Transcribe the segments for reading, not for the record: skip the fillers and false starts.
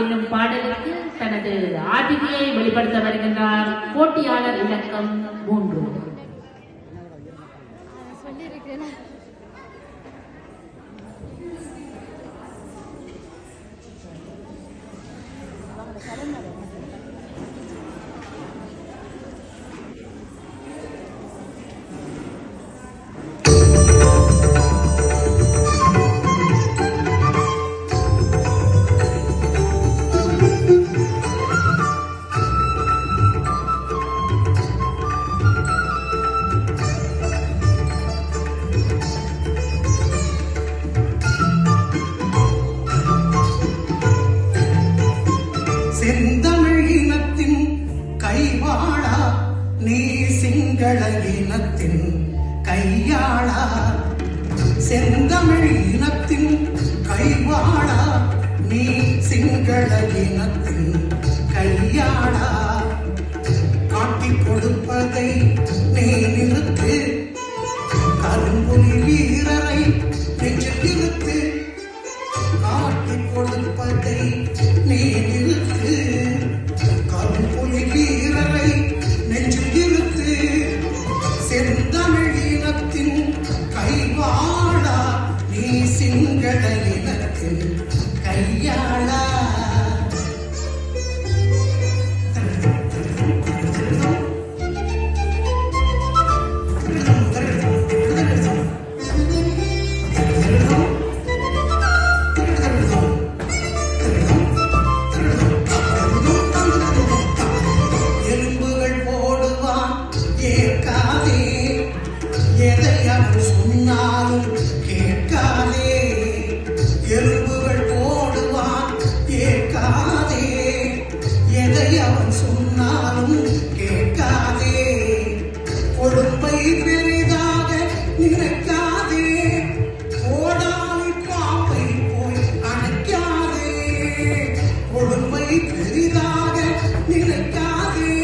என்னும் பாடலுக்கு தனது ஆதிதியை வெளிப்படுத்த வருகின்றார் போட்டியாளர் இலக்கம் 3. செந்தமிழ் இனத்தின் கைவாளா நீ சிங்கள இனத்தின் கையாளா. செந்தமிழ் இனத்தின் கைவாளா நீ சிங்கள இனத்தின் கையாளா. காட்டிக் கொடுப்பதை நீ நிறுத்து, கரும்புலி வீரரை நெஞ்சில் இருத்து. காட்டிக் கொடுப்பதை நீ நிறுத்து, கரும்புலி வீரரை நெஞ்சில் இருத்து. செந்தமிழ் இனத்தின் கைவாளா நீ சிங்கள இனத்தின் கையாளா. சொன்னாலும் கேட்காதே, எறும்புகள் போடுவான் கேட்காதே. எதை அவன் சொன்னாலும் கேட்காதே. கொழும்பை பெரிதாக நினைக்காதே, கோடாலி பாம்பை போய் அணைக்காதே. கொழும்பை பெரிதாக நினைக்காதே,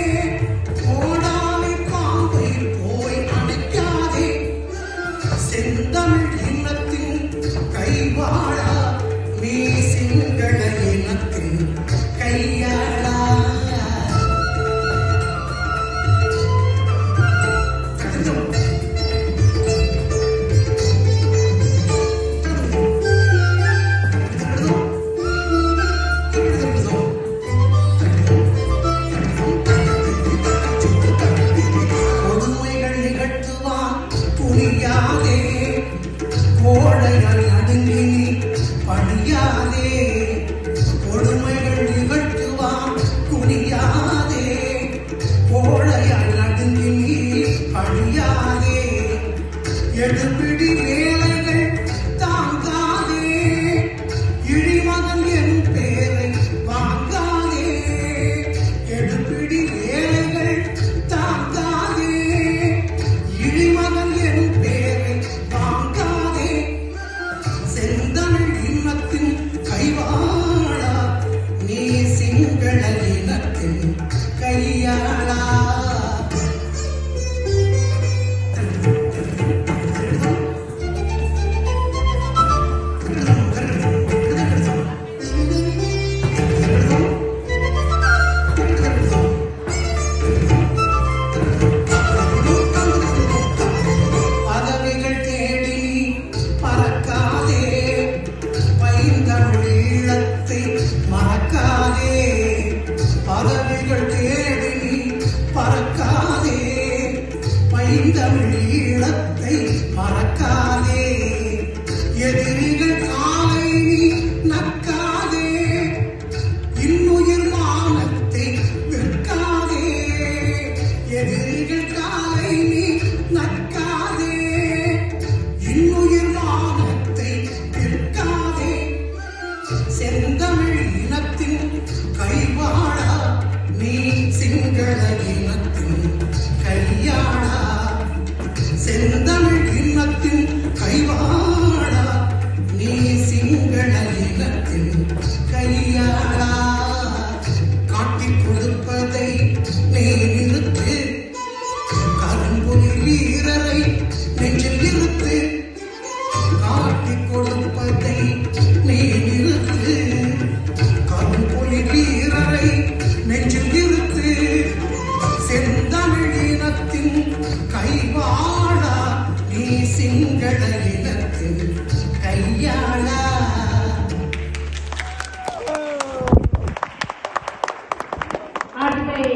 கோடாலி பாம்பை போய் அணைக்காதே. செந்தமிழ் இனத்தின் கைவாளா நீ சிங்கள இனத்தின் கையாளா. கொடுமைகள் நிகழ்த்துவான் துணியாதே, கோழைகள் நடுங்கி பணியாதே. கொடுமைகள் நிகழ்த்துவான் துணியாதே, கோழைகள் நடுங்கி பணியாதே. எடுபிடி வேலைகள் தாங்காதே, இழிமகன் என் பேரை வாங்காதே. எடுபிடி வேலைகள் தாங்காதே, இழிமகன் என் பேரை வாங்காதே. செந்தமிழ் இனத்தின் கைவாளா நீ சிங்கள இனத்தின் கையாளா. பதவிகள் தேடி நீ பறக்காதே, பைந்தமிழ் ஈழத்தை மறக்காதே. பதவிகள் தேடி நீ பறக்காதே, பைந்தமிழ் ஈழத்தை மறக்காதே. எதிரிகள் காலை நீ நக்காதே, இன்னுயிர் மானத்தை விற்காதே. எதிரிகள் காலை நீ நக்காதே, இன்னுயிர் மானத்தை விற்காதே. செந்தமிழ் இனத்தின் கைவாளா நீ சிங்கள இனத்தின் கையாளா. செந்தமிழ் இனத்தின் கைவாளா நீ சிங்கள இனத்தின் கையாளா. காட்டிக் கொடுப்பதை நீ நிறுத்து, கரும்புலி வீரரை நெஞ்சில் இருத்து. காட்டிக் கொடுப்பதை நீ நிறுத்து, கரும்புலி சிங்கள இனத்தின் கையாளா. ஆட்டுகளை